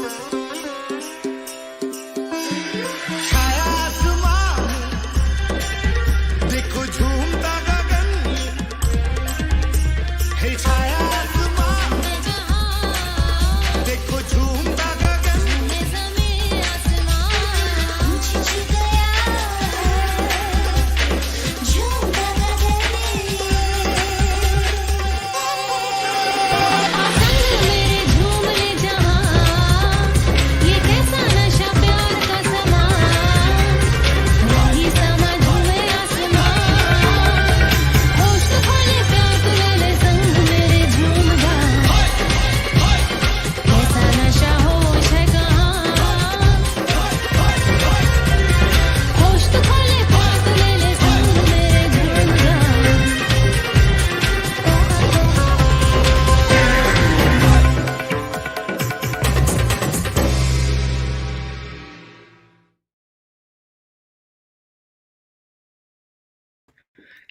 छाया आसमान देखो झूमता गगन हे छाया आसमान देखो झूमता गगन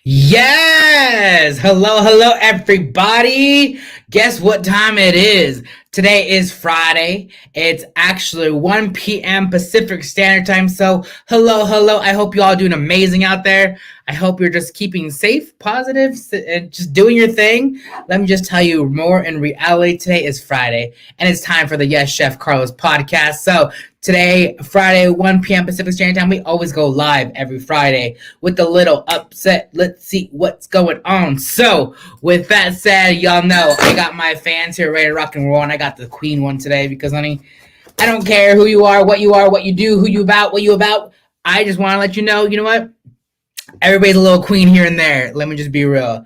Yes! Hello, everybody. Guess what time it is? Today is Friday. It's actually 1 p.m. Pacific Standard Time. So, hello. I hope you all doing amazing out there. I hope you're just keeping safe, positive, and just doing your thing. Let me just tell you more in reality. Today is Friday, and it's time for the Yes Chef Carlos podcast. So, today, Friday, 1 p.m. Pacific Standard Time, we always go live every Friday with a little upset. Let's see what's going on. So, with that said, y'all know I got my fans here ready to rock and roll, and I got the queen one today because, honey, I don't care who you are, what you do, who you about, what you about. I just want to let you know what? Everybody's a little queen here and there. Let me just be real.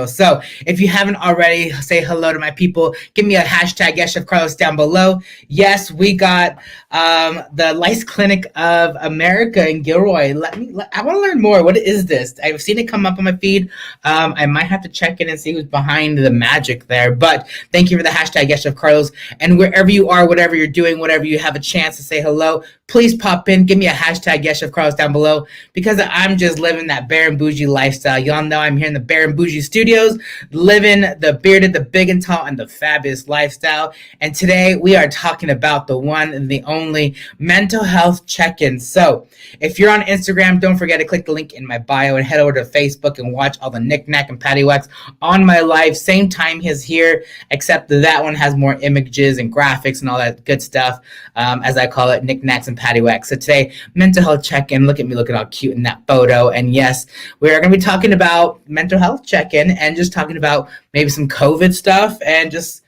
So if you haven't already, say hello to my people. Give me a hashtag Yes Chef Carlos down below. Yes, we got the Lice Clinic of America in Gilroy. I want to learn more. What is this? I've seen it come up on my feed. I might have to check in and see who's behind the magic there. But thank you for the hashtag Yes Chef Carlos. And wherever you are, whatever you're doing, whatever you have a chance to say hello, please pop in. Give me a hashtag Yes Chef Carlos down below because I'm just living that Bear and Bougie lifestyle. Y'all know I'm here in the Bear and Bougie studios, living the bearded, the big and tall, and the fabulous lifestyle. And today we are talking about the one and the only mental health check-in. So if you're on Instagram, don't forget to click the link in my bio and head over to Facebook and watch all the knick-knack and paddywhacks on my live. Same time as here, except that one has more images and graphics and all that good stuff, as I call it, knick-knacks and paddywhacks. So today, mental health check-in. Look at me looking all cute in that photo. And yes, we are going to be talking about mental health check-in and just talking about maybe some COVID stuff and just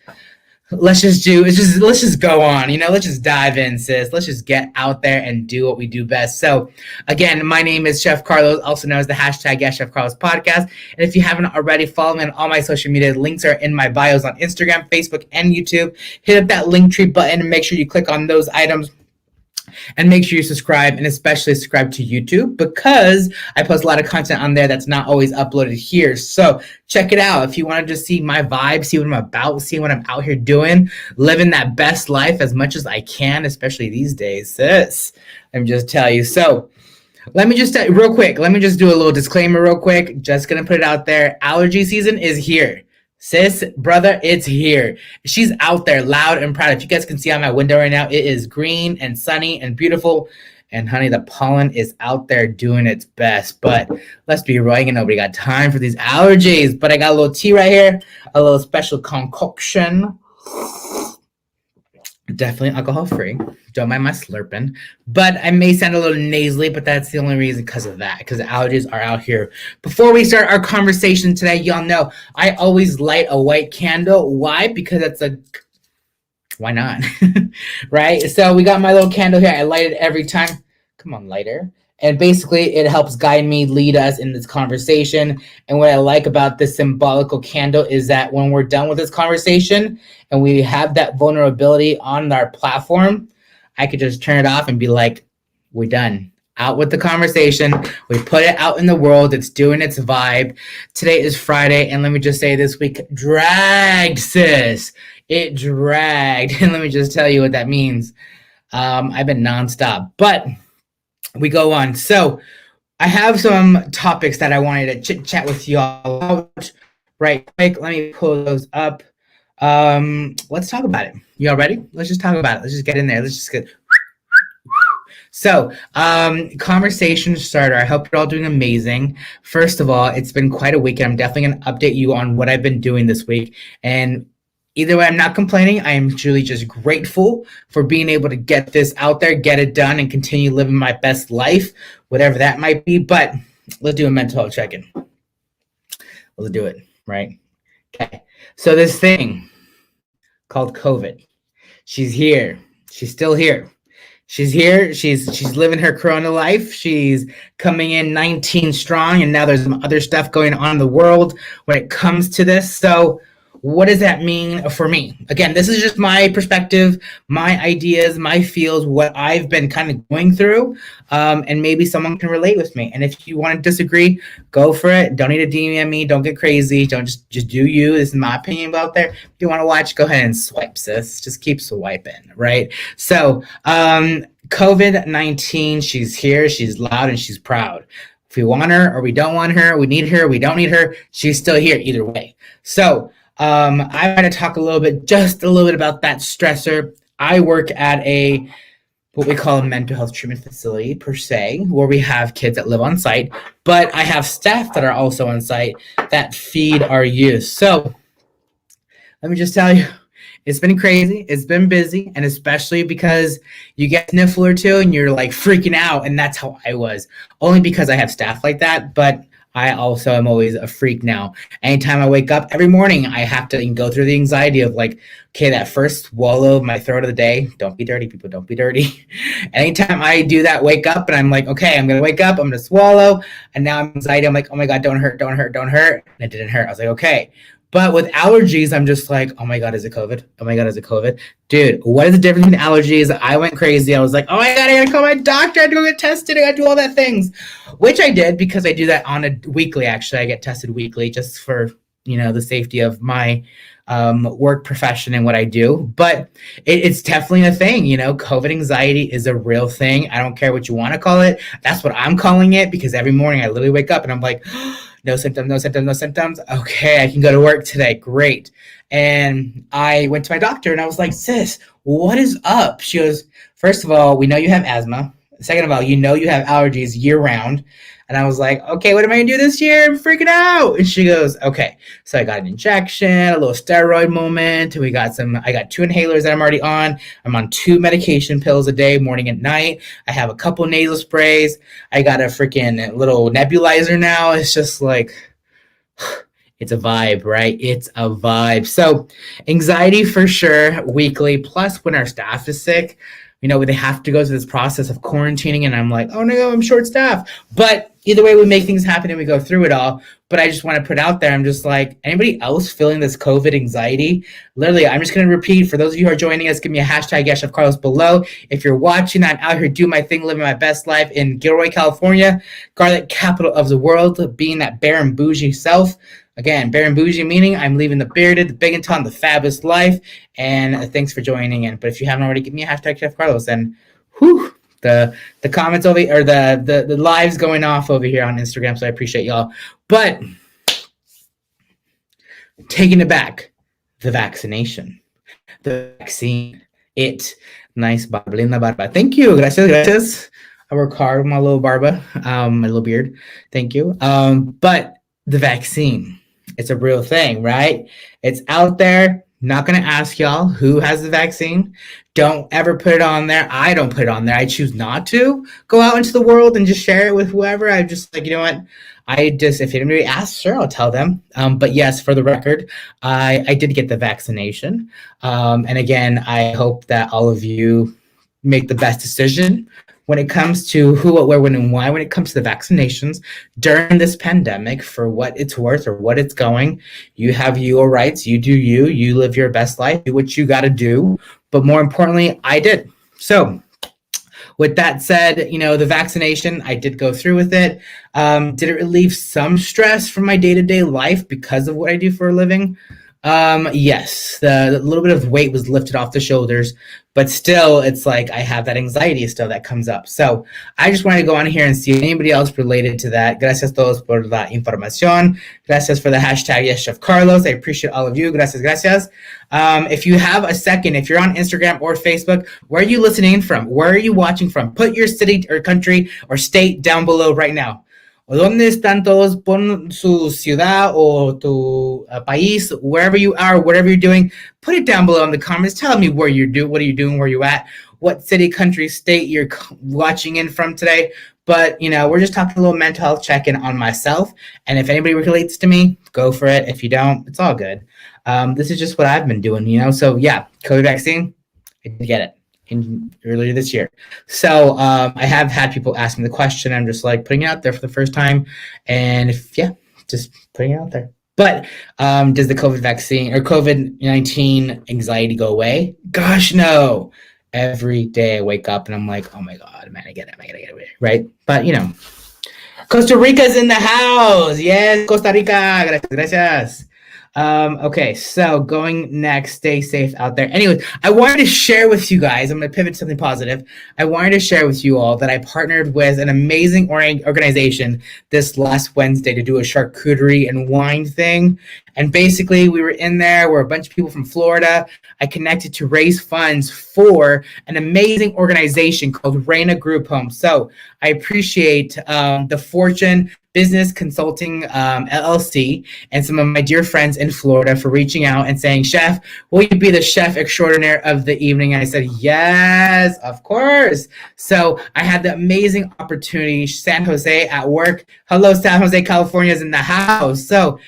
let's just go on, let's just dive in, sis. Let's just get out there and do what we do best. So again, my name is Chef Carlos, also known as the hashtag Yes Chef Carlos podcast. And if you haven't already, follow me on all my social media. Links are in my bios on Instagram, Facebook, and YouTube. Hit up that Linktree button and make sure you click on those items. And make sure you subscribe, and especially subscribe to YouTube because I post a lot of content on there that's not always uploaded here. So check it out. If you want to just see my vibe, see what I'm about, see what I'm out here doing, living that best life as much as I can, especially these days, sis. Let me just tell you. So let me just real quick. Let me just do a little disclaimer real quick. Just going to put it out there. Allergy season is here. Sis, brother, it's here. She's out there loud and proud. If you guys can see out my window right now, it is green and sunny and beautiful. And honey, the pollen is out there doing its best. But let's be real, ain't nobody got time for these allergies. But I got a little tea right here, a little special concoction. Definitely alcohol free. Don't mind my slurping. But I may sound a little nasally, but that's the only reason because of that, because the allergies are out here. Before we start our conversation today, y'all know I always light a white candle. Why? Because why not? Right? So we got my little candle here. I light it every time. Come on, lighter. And basically, it helps guide me, lead us in this conversation. And what I like about this symbolical candle is that when we're done with this conversation and we have that vulnerability on our platform, I could just turn it off and be like, we're done. Out with the conversation. We put it out in the world. It's doing its vibe. Today is Friday. And let me just say this week dragged, sis. It dragged. And let me just tell you what that means. I've been nonstop. But we go on. So I have some topics that I wanted to chit chat with y'all about right quick. Let me pull those up. Let's talk about it. You all ready? Let's just talk about it. Let's just get in there. Let's just get. So, conversation starter. I hope you're all doing amazing. First of all, it's been quite a week, and I'm definitely going to update you on what I've been doing this week. And either way, I'm not complaining. I am truly just grateful for being able to get this out there, get it done, and continue living my best life, whatever that might be. But let's do a mental health check-in. Let's do it, right? Okay. So this thing called COVID, she's here. She's still here. She's here. She's living her Corona life. She's coming in 19 strong, and now there's some other stuff going on in the world when it comes to this. So what does that mean for me? Again, this is just my perspective, my ideas, my feels, what I've been kind of going through, and maybe someone can relate with me. And if you want to disagree, go for it. Don't need to DM me. Don't get crazy. Don't just do you. This is my opinion out there. If you want to watch, go ahead and swipe, sis. Just keep swiping, right? So, COVID-19, she's here. She's loud and she's proud. If we want her or we don't want her, we need her, we don't need her, she's still here either way. So, I'm going to talk just a little bit about that stressor. I work at what we call a mental health treatment facility per se, where we have kids that live on site, but I have staff that are also on site that feed our youth. So let me just tell you, it's been crazy. It's been busy, and especially because you get a sniffle or two and you're like freaking out, and that's how I was, only because I have staff like that, but I also am always a freak now. Anytime I wake up every morning, I have to go through the anxiety of like, okay, that first swallow of my throat of the day. Don't be dirty, people. Don't be dirty. Anytime I do that, wake up and I'm like, okay, I'm going to wake up. I'm going to swallow. And now I'm anxiety. I'm like, oh my God, don't hurt, don't hurt, don't hurt. And it didn't hurt. I was like, okay. But with allergies, I'm just like, oh my God, is it COVID? Oh my God, is it COVID? Dude, what is the difference between allergies? I went crazy. I was like, oh my God, I gotta call my doctor. I gotta go get tested. I gotta do all that things, which I did because I do that on a weekly. Actually, I get tested weekly just for, the safety of my work profession and what I do. But it's definitely a thing. COVID anxiety is a real thing. I don't care what you want to call it. That's what I'm calling it, because every morning I literally wake up and I'm like, no symptoms, no symptoms, no symptoms. Okay, I can go to work today. Great. And I went to my doctor and I was like, sis, what is up? She goes, first of all, we know you have asthma. Second of all, you have allergies year round. And I was like, okay, what am I going to do this year? I'm freaking out. And she goes, okay. So I got an injection, a little steroid moment. I got 2 inhalers that I'm already on. I'm on 2 medication pills a day, morning and night. I have a couple nasal sprays. I got a freaking little nebulizer now. It's just like, it's a vibe, right? It's a vibe. So anxiety for sure, weekly. Plus when our staff is sick, they have to go through this process of quarantining, and I'm like, oh no, I'm short staffed. But either way, we make things happen and we go through it all. But I just want to put out there, I'm just like, anybody else feeling this COVID anxiety? Literally, I'm just going to repeat, for those of you who are joining us, give me a hashtag #YesChefCarlos below. If you're watching, I'm out here doing my thing, living my best life in Gilroy, California, garlic capital of the world, being that bare and bougie self. Again, bare and bougie meaning I'm leaving the bearded, the big and tall, the fabulous life. And thanks for joining in. But if you haven't already, give me a hashtag #ChefCarlos. And whew, the comments over, or the lives going off over here on Instagram. So I appreciate y'all. But taking it back, the vaccination, the vaccine, nice barba, linda barba. Thank you. Gracias. I work hard with my little barba, my little beard. Thank you. But the vaccine, it's a real thing, right? It's out there. Not going to ask y'all who has the vaccine. Don't ever put it on there. I don't put it on there. I choose not to go out into the world and just share it with whoever. I'm just like, you know what? If anybody asks, sure, I'll tell them. But yes, for the record, I did get the vaccination. And again, I hope that all of you make the best decision when it comes to who, what, where, when, and why, when it comes to the vaccinations during this pandemic, for what it's worth or what it's going. You have your rights. You do you live your best life, do what you got to do. But more importantly, I did. So with that said, the vaccination, I did go through with it. Did it relieve some stress from my day-to-day life because of what I do for a living? Yes, the little bit of weight was lifted off the shoulders, but still, it's like I have that anxiety still that comes up. So I just wanted to go on here and see anybody else related to that. Gracias todos por la información. Gracias for the hashtag YesChefCarlos. I appreciate all of you. Gracias, gracias. If you have a second, if you're on Instagram or Facebook, where are you listening from? Where are you watching from? Put your city or country or state down below right now. ¿O dónde están todos? Pon su ciudad o tu país, wherever you are, whatever you're doing. Put it down below in the comments. Tell me where you're doing, what are you doing, where you at, what city, country, state you're watching in from today. But, you know, we're just talking a little mental health check-in on myself. And if anybody relates to me, go for it. If you don't, it's all good. This is just what I've been doing, you know. So, yeah, COVID vaccine, I did get it earlier this year. So I have had people ask me the question. I'm just like putting it out there for the first time. And if, yeah, just putting it out there. But does the COVID vaccine or COVID-19 anxiety go away? Gosh, no. Every day I wake up and I'm like, oh my God, man, I gotta get away, right? But, you know, Costa Rica's in the house. Yes, Costa Rica. Gracias, gracias. Okay, so going next, stay safe out there. Anyways, I wanted to share with you guys, I'm going to pivot to something positive. I wanted to share with you all that I partnered with an amazing organization this last Wednesday to do a charcuterie and wine thing. And basically, we were in there. We're a bunch of people from Florida. I connected to raise funds for an amazing organization called Reina Group Home. So I appreciate the Fortune Business Consulting LLC and some of my dear friends in Florida for reaching out and saying, Chef, will you be the chef extraordinaire of the evening? And I said, yes, of course. So I had the amazing opportunity, San Jose at work. Hello, San Jose, California is in the house. So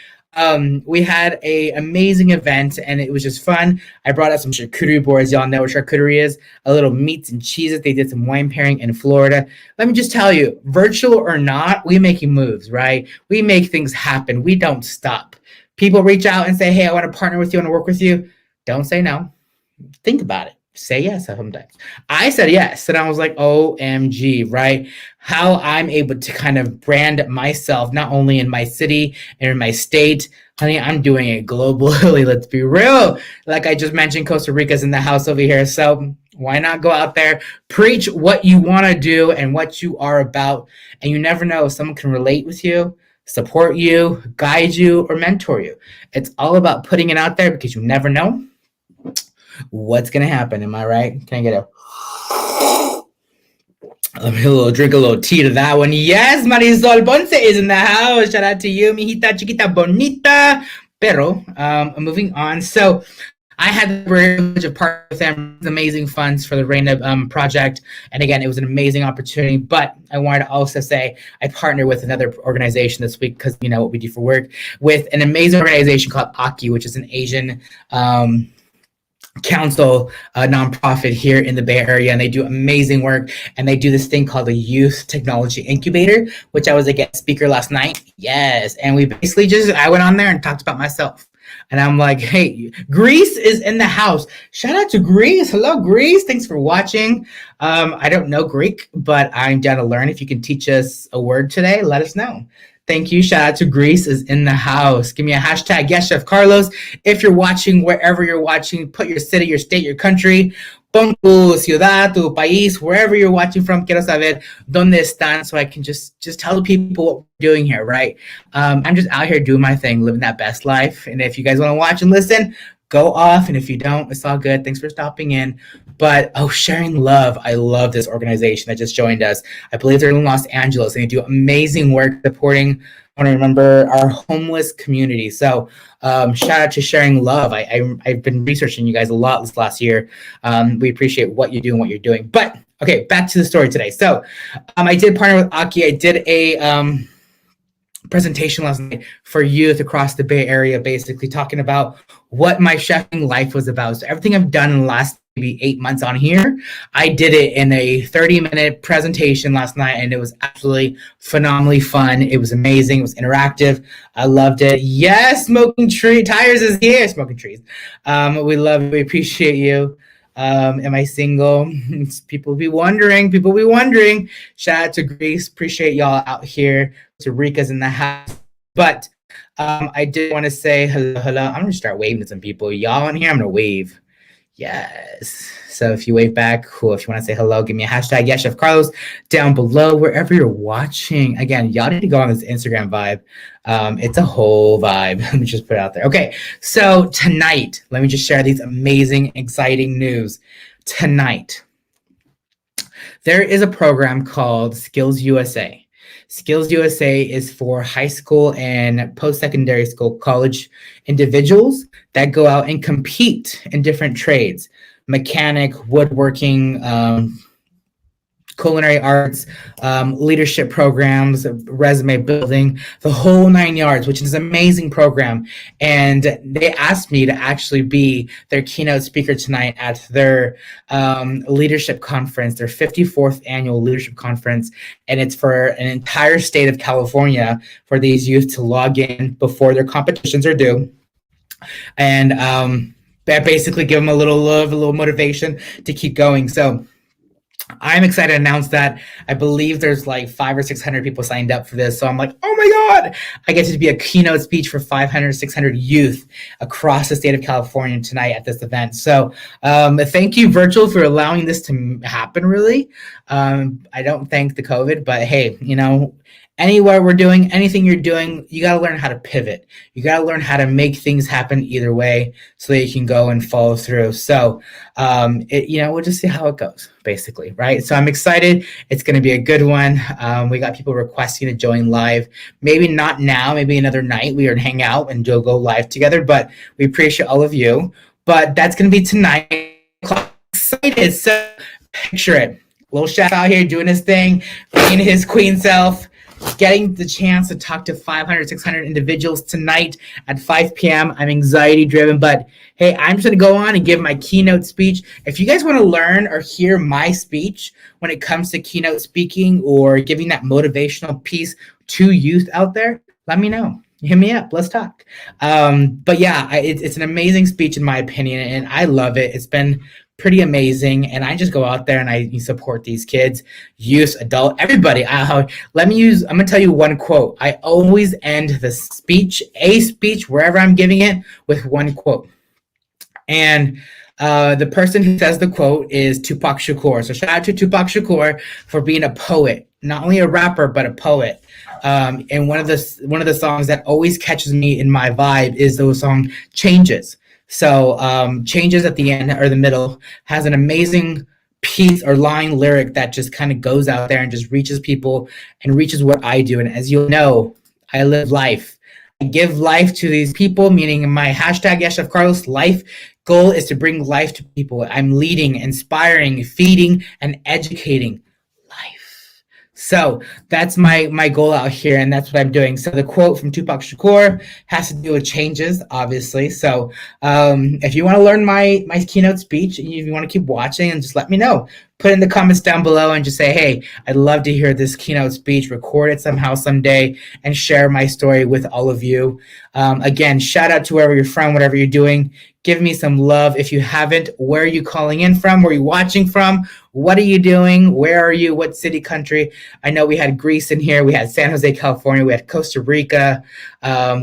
we had a amazing event and it was just fun. I brought out some charcuterie boards. Y'all know what charcuterie is. A little meats and cheeses. They did some wine pairing in Florida. Let me just tell you, virtual or not, we making moves, right? We make things happen. We don't stop. People reach out and say, hey, I want to partner with you. I want to work with you. Don't say no. Think about it. Say yes sometimes. I said yes. And I was like, OMG, right? How I'm able to kind of brand myself, not only in my city and in my state. Honey, I'm doing it globally. Let's be real. Like I just mentioned, Costa Rica's in the house over here. So why not go out there, preach what you want to do and what you are about. And you never know if someone can relate with you, support you, guide you, or mentor you. It's all about putting it out there because you never know what's gonna happen. Am I right? Can I get a let me drink a little tea to that one? Yes, Marisol Ponce is in the house. Shout out to you, mijita chiquita bonita. Pero moving on. So I had the privilege of partnering with them, amazing funds for the Reina project. And again, it was an amazing opportunity. But I wanted to also say I partnered with another organization this week because you know what we do for work, with an amazing organization called 𝐂𝐚𝐧, which is an Asian council nonprofit here in the Bay Area, and they do amazing work. And they do this thing called the Youth Technology Incubator, which I was a guest speaker last night. Yes, and we basically I went on there and talked about myself. And I'm like, hey, Greece is in the house. Shout out to Greece. Hello, Greece. Thanks for watching. I don't know Greek, but I'm down to learn. If you can teach us a word today, let us know. Thank you. Shout out to Greece is in the house. Give me a hashtag, YesChefCarlos. If you're watching, wherever you're watching, put your city, your state, your country. Pon tu ciudad, tu país, wherever you're watching from. Quiero saber dónde están so I can just tell the people what we're doing here, right? I'm just out here doing my thing, living that best life. And if you guys want to watch and listen, go off. And if you don't, it's all good. Thanks for stopping in. But, sharing love. I love this organization that just joined us. I believe they're in Los Angeles, and they do amazing work supporting, I want to remember, our homeless community. So shout out to Sharing Love. I've been researching you guys a lot this last year. We appreciate what you do and what you're doing. But, okay, back to the story today. So I did partner with 𝐂𝐚𝐧. I did a presentation last night for youth across the Bay Area, basically talking about what my chefing life was about. So everything I've done in the last maybe 8 months on here, I did it in a 30-minute presentation last night, and it was absolutely phenomenally fun. It was amazing. It was interactive. I loved it. Yes, Smoking Tree Tires is here. Smoking Trees. We love you. We appreciate you. Am I single? People be wondering. Shout out to Greece. Appreciate y'all out here. Costa Rica's in the house. But I did want to say hello. I'm gonna start waving to some people. Y'all in here, I'm gonna wave. Yes. So if you wave back, cool. If you want to say hello, give me a hashtag YesChefCarlos down below wherever you're watching. Again, y'all need to go on this Instagram vibe. It's a whole vibe. Let me just put it out there. Okay. So tonight, let me just share these amazing, exciting news. Tonight, there is a program called Skills USA. Skills USA is for high school and post-secondary school college individuals that go out and compete in different trades, mechanic, woodworking, culinary arts, leadership programs, resume building, the whole 9 yards, which is an amazing program. And they asked me to actually be their keynote speaker tonight at their leadership conference, their 54th annual leadership conference. And it's for an entire state of California for these youth to log in before their competitions are due. And that basically give them a little love, a little motivation to keep going. So I'm excited to announce that. I believe there's like 500 or 600 people signed up for this. So I'm like, oh my God, I get to be a keynote speech for 500, 600 youth across the state of California tonight at this event. So thank you, Virtual, for allowing this to happen, really. I don't thank the COVID, but hey, you know, anywhere we're doing, anything you're doing, you got to learn how to pivot. You got to learn how to make things happen either way so that you can go and follow through. So, we'll just see how it goes, basically, right? So I'm excited. It's going to be a good one. We got people requesting to join live. Maybe not now, maybe another night we are to hang out and go live together, but we appreciate all of you. But that's going to be tonight. Excited. So picture it. Little chef out here doing his thing, being his queen self, getting the chance to talk to 500, 600 individuals tonight at 5 p.m. I'm anxiety driven, but hey, I'm just going to go on and give my keynote speech. If you guys want to learn or hear my speech when it comes to keynote speaking or giving that motivational piece to youth out there, let me know. Hit me up. Let's talk. But yeah, it's an amazing speech in my opinion, and I love it. It's been pretty amazing, and I just go out there and I support these kids, youth, adult, everybody. I'm gonna tell you one quote. I always end the speech, wherever I'm giving it, with one quote. And the person who says the quote is Tupac Shakur. So shout out to Tupac Shakur for being a poet, not only a rapper but a poet. And one of the songs that always catches me in my vibe is the song Changes. So Changes at the end or the middle has an amazing piece or line lyric that just kind of goes out there and just reaches people and reaches what I do. And as you know, I live life. I give life to these people, meaning my hashtag YesChefCarlos life goal is to bring life to people. I'm leading, inspiring, feeding, and educating life. So that's my goal out here, and that's what I'm doing. So the quote from Tupac Shakur has to do with changes, obviously. So if you want to learn my keynote speech, and if you want to keep watching, and just let me know. Put in the comments down below and just say, hey, I'd love to hear this keynote speech, record it somehow someday, and share my story with all of you. Again, shout out to wherever you're from, whatever you're doing. Give me some love. If you haven't, where are you calling in from? Where are you watching from? What are you doing? Where are you? What city, country? I know we had Greece in here. We had San Jose, California. We had Costa Rica.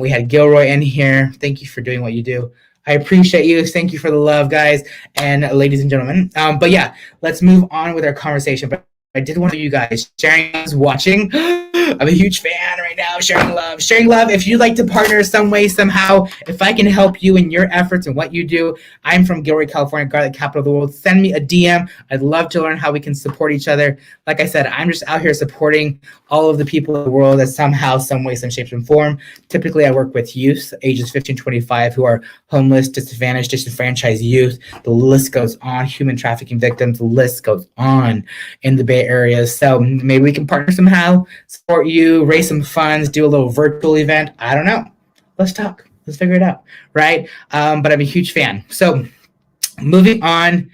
We had Gilroy in here. Thank you for doing what you do. I appreciate you. Thank you for the love, guys and ladies and gentlemen. But yeah, let's move on with our conversation. But I did want you guys sharing, watching. I'm a huge fan right now. Sharing love. Sharing love. If you'd like to partner some way, somehow, if I can help you in your efforts and what you do, I'm from Gilroy, California, garlic capital of the world. Send me a DM. I'd love to learn how we can support each other. Like I said, I'm just out here supporting all of the people in the world that somehow, some way, some shape, and form. Typically, I work with youth ages 15 to 25 who are homeless, disadvantaged, disenfranchised youth. The list goes on. Human trafficking victims. The list goes on in the Bay Area. So maybe we can partner somehow, support you, raise some funds, do a little virtual event. I don't know. Let's talk. Let's figure it out, right? But I'm a huge fan. So moving on.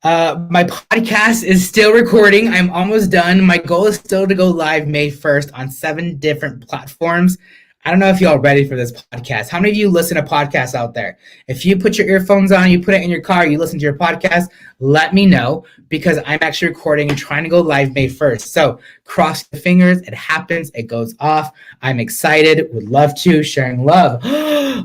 My podcast is still recording. I'm almost done. My goal is still to go live May 1st on 7 different platforms. I don't know if y'all ready for this podcast. How many of you listen to podcasts out there? If you put your earphones on, you put it in your car, you listen to your podcast, let me know, because I'm actually recording and trying to go live May 1st. So cross your fingers. It happens. It goes off. I'm excited. Would love to. Sharing love.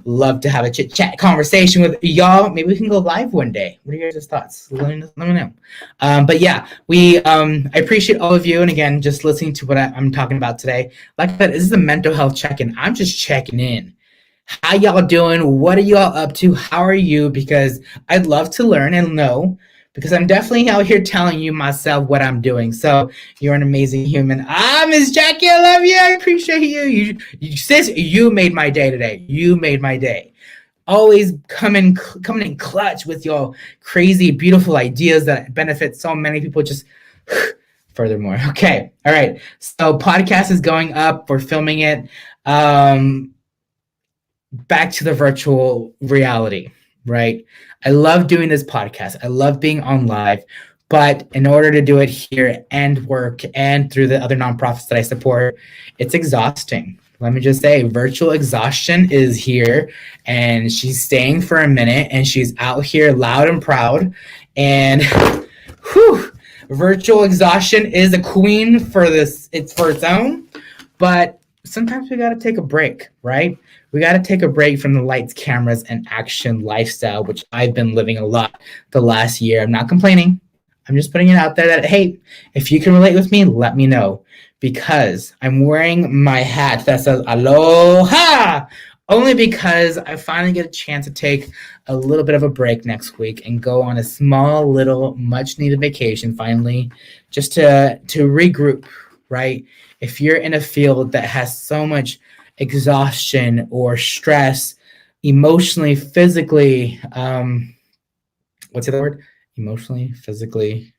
Love to have a chit chat conversation with y'all. Maybe we can go live one day. What are your guys' thoughts? Let me know. But yeah, I appreciate all of you. And again, just listening to what I'm talking about today. Like I said, this is a mental health check-in. I'm just checking in. How y'all doing? What are y'all up to? How are you? Because I'd love to learn and know, because I'm definitely out here telling you myself what I'm doing. So you're an amazing human. Miss Jackie, I love you. I appreciate you. Sis, you made my day today. You made my day. Always coming in clutch with your crazy, beautiful ideas that benefit so many people. Just furthermore. Okay. All right. So podcast is going up. We're filming it. Back to the virtual reality, right? I love doing this podcast. I love being on live, but in order to do it here and work and through the other nonprofits that I support, it's exhausting. Let me just say, virtual exhaustion is here, and she's staying for a minute, and she's out here loud and proud. And virtual exhaustion is a queen for this. It's for its own, but sometimes we got to take a break, right? We got to take a break from the lights, cameras, and action lifestyle, which I've been living a lot the last year. I'm not complaining. I'm just putting it out there that, hey, if you can relate with me, let me know, because I'm wearing my hat that says Aloha, only because I finally get a chance to take a little bit of a break next week and go on a small, little, much-needed vacation finally, just to regroup, right? If you're in a field that has so much exhaustion or stress, emotionally, physically, what's the other word? Emotionally, physically,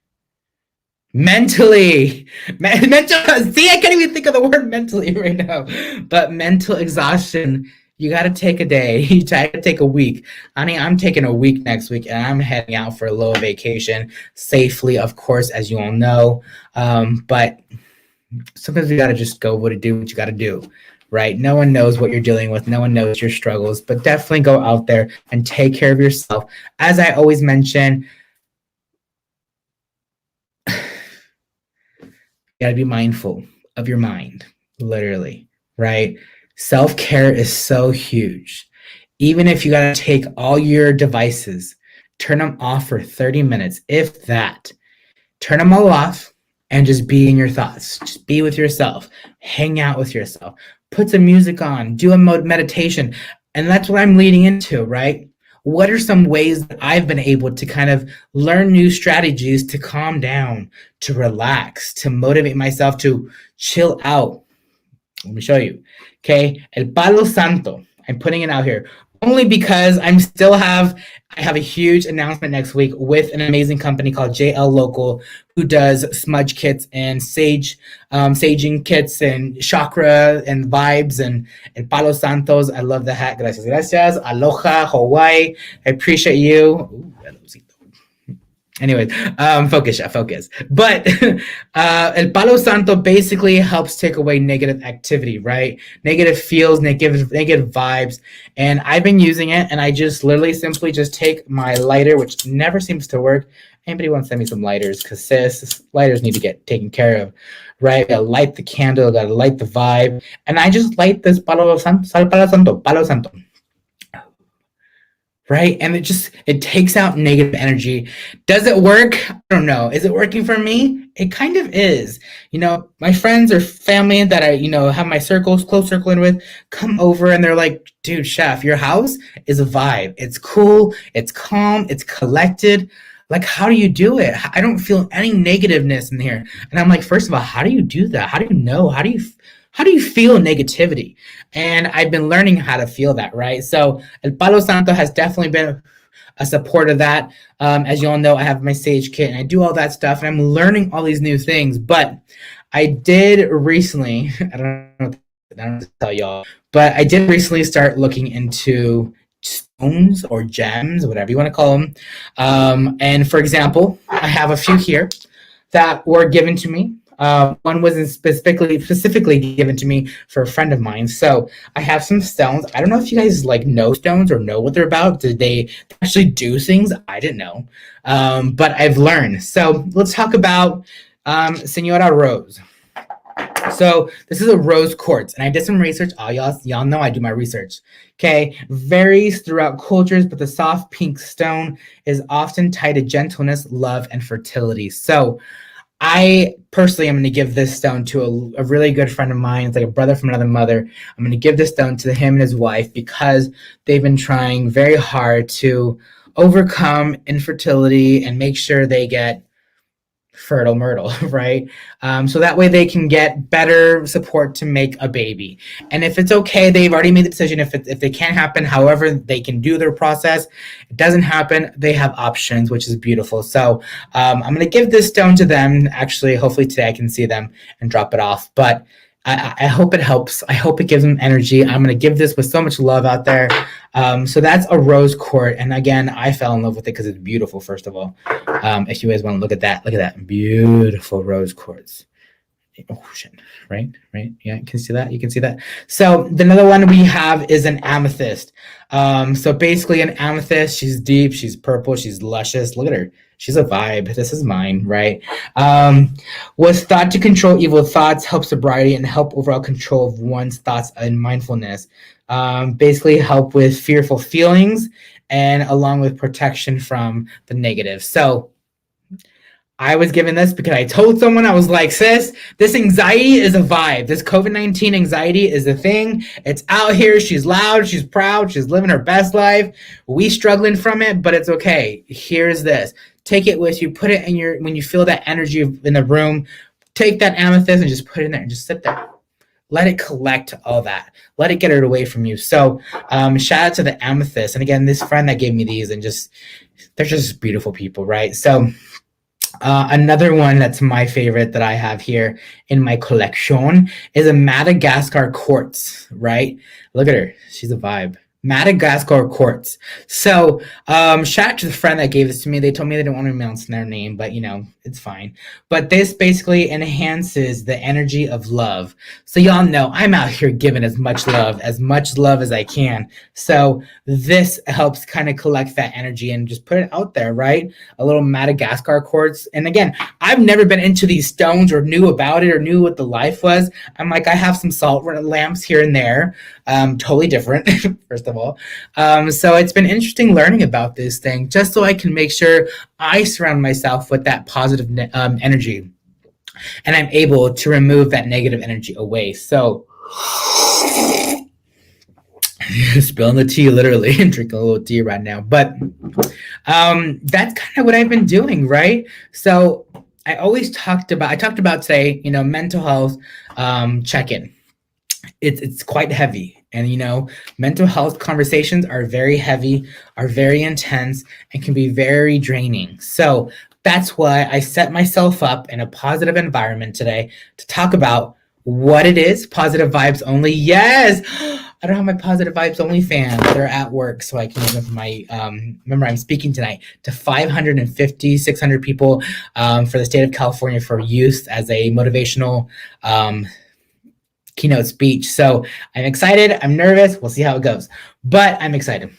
mentally, see, I can't even think of the word mentally right now, but mental exhaustion, you got to take a day, you got to take a week. Honey, I'm taking a week next week, and I'm heading out for a little vacation, safely, of course, as you all know, but sometimes you got to just go what you got to do, right? No one knows what you're dealing with. No one knows your struggles, but definitely go out there and take care of yourself. As I always mention, you got to be mindful of your mind, literally, right? Self-care is so huge. Even if you got to take all your devices, turn them off for 30 minutes, if that. Turn them all off and just be in your thoughts. Just be with yourself. Hang out with yourself. Put some music on. Do a meditation. And that's what I'm leading into, right? What are some ways that I've been able to kind of learn new strategies to calm down, to relax, to motivate myself to chill out? Let me show you. Okay. El Palo Santo. I'm putting it out here only because I have a huge announcement next week with an amazing company called JL Local, who does smudge kits and saging kits and chakra and vibes and Palo Santos. I love the hat. Gracias. Aloha, Hawaii. I appreciate you. Ooh, anyways, focus. But El Palo Santo basically helps take away negative activity, right? Negative feels, negative vibes. And I've been using it, and I just literally simply just take my lighter, which never seems to work. Anybody want to send me some lighters? Because sis, lighters need to get taken care of, right? Gotta light the candle, gotta light the vibe. And I just light this Palo Santo. Right? And it takes out negative energy. Does it work? I don't know. Is it working for me? It kind of is. You know, my friends or family that I, have my close circle in with, come over and they're like, dude, chef, your house is a vibe. It's cool. It's calm. It's collected. Like, how do you do it? I don't feel any negativeness in here. And I'm like, first of all, how do you do that? How do you know? How do you feel negativity? And I've been learning how to feel that, right? So El Palo Santo has definitely been a support of that. As you all know, I have my Sage kit and I do all that stuff, and I'm learning all these new things. But I did recently, I don't know to tell y'all, but I did recently start looking into stones or gems, whatever you want to call them. And for example, I have a few here that were given to me One wasn't specifically given to me for a friend of mine. So I have some stones. I don't know if you guys like know stones or know what they're about. Did they actually do things? I didn't know, but I've learned. So let's talk about Senora Rose. So this is a rose quartz, and I did some research. Oh, y'all know I do my research. Okay, varies throughout cultures, but the soft pink stone is often tied to gentleness, love, and fertility. So I personally am going to give this stone to a really good friend of mine. It's like a brother from another mother. I'm going to give this stone to him and his wife because they've been trying very hard to overcome infertility and make sure they get fertile myrtle, right? So that way they can get better support to make a baby. And if it's okay, they've already made the decision. If they can't happen, however, they can do their process. It doesn't happen, they have options, which is beautiful. So I'm going to give this stone to them. Actually, hopefully today I can see them and drop it off. But I hope it helps. I hope it gives them energy. I'm going to give this with so much love out there. So that's a rose quartz. And again, I fell in love with it because it's beautiful, first of all. If you guys want to look at that beautiful rose quartz. Oh, shit. Right? Yeah, you can see that. You can see that. So the another one we have is an amethyst. So basically an amethyst, she's deep, she's purple, she's luscious. Look at her. She's a vibe. This is mine, right? Was thought to control evil thoughts, help sobriety, and help overall control of one's thoughts and mindfulness. Basically help with fearful feelings and along with protection from the negative. So I was given this because I told someone, I was like, sis, this anxiety is a vibe. This COVID-19 anxiety is a thing. It's out here. She's loud. She's proud. She's living her best life. We struggling from it, but it's okay. Here's this. Take it with you. Put it in your, when you feel that energy in the room, take that amethyst and just put it in there and just sit there. Let it collect all that. Let it get it away from you. So shout out to the amethyst. And again, this friend that gave me these and just, they're just beautiful people, right? So another one that's my favorite that I have here in my collection is a Madagascar quartz, right? Look at her. She's a vibe. Madagascar quartz. So shout out to the friend that gave this to me. They told me they didn't want to announce their name, but you know, it's fine. But this basically enhances the energy of love. So y'all know I'm out here giving as much love as I can. So this helps kind of collect that energy and just put it out there, right? A little Madagascar quartz. And again, I've never been into these stones or knew about it or knew what the life was. I'm like, I have some salt lamps here and there. Totally different, first of all. So it's been interesting learning about this thing just so I can make sure I surround myself with that positive energy and I'm able to remove that negative energy away. So spilling the tea literally and drinking a little tea right now. But that's kind of what I've been doing, right? So I talked about today, you know, mental health check-in. It's quite heavy. And, you know, mental health conversations are very heavy, are very intense, and can be very draining. So that's why I set myself up in a positive environment today to talk about what it is. Positive vibes only. Yes. I don't have my positive vibes only fans. They're at work, so I can give them for my, remember I'm speaking tonight to 550, 600 people for the state of California for youth as a motivational keynote speech. So I'm excited. I'm nervous. We'll see how it goes, but I'm excited.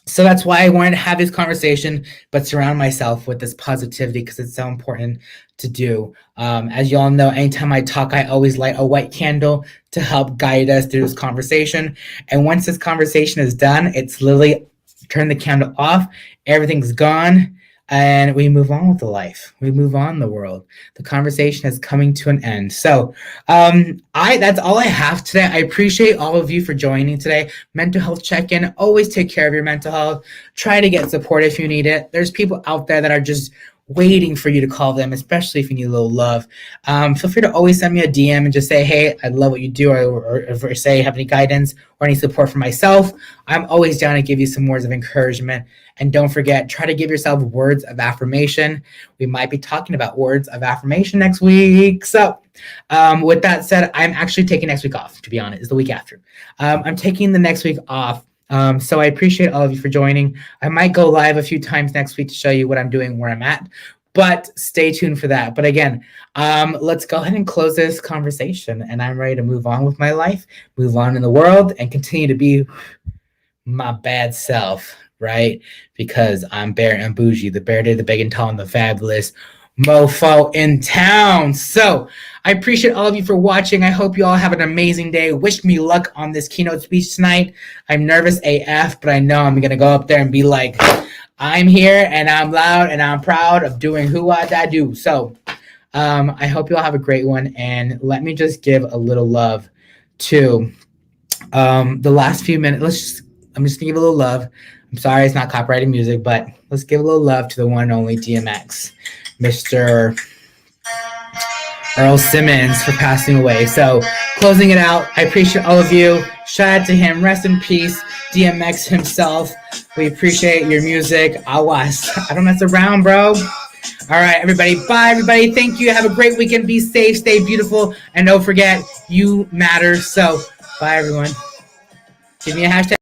So that's why I wanted to have this conversation, but surround myself with this positivity because it's so important to do. As you all know, anytime I talk, I always light a white candle to help guide us through this conversation. And once this conversation is done, it's literally turn the candle off. Everything's gone. And we move on with the life. We move on the world. The conversation is coming to an end. So that's all I have today. I appreciate all of you for joining today. Mental health check-in. Always take care of your mental health. Try to get support if you need it. There's people out there that are just waiting for you to call them, especially if you need a little love. Feel free to always send me a DM and just say, hey, I love what you do, or say, have any guidance or any support for myself. I'm always down to give you some words of encouragement. And don't forget, try to give yourself words of affirmation. We might be talking about words of affirmation next week. So with that said, I'm actually taking next week off, to be honest. It's the week after. I'm taking the next week off. So I appreciate all of you for joining. I might go live a few times next week to show you what I'm doing, where I'm at. But stay tuned for that. But again, let's go ahead and close this conversation. And I'm ready to move on with my life, move on in the world, and continue to be my bad self, right? Because I'm Bear and Bougie, the Bear Day, the Big and Tall, and the Fabulous mofo in town. So I appreciate all of you for watching. I hope you all have an amazing day. Wish me luck on this keynote speech tonight. I'm nervous AF, but I know I'm going to go up there and be like, I'm here and I'm loud and I'm proud of doing who I do. So I hope you all have a great one. And let me just give a little love to the last few minutes. I'm just going to give a little love. I'm sorry it's not copyrighted music, but let's give a little love to the one and only DMX, Mr. Earl Simmons, for passing away. So closing it out, I appreciate all of you. Shout out to him. Rest in peace, DMX himself. We appreciate your music. Awas. I don't mess around, bro. All right, everybody. Bye, everybody. Thank you. Have a great weekend. Be safe. Stay beautiful. And don't forget, you matter. So bye, everyone. Give me a hashtag.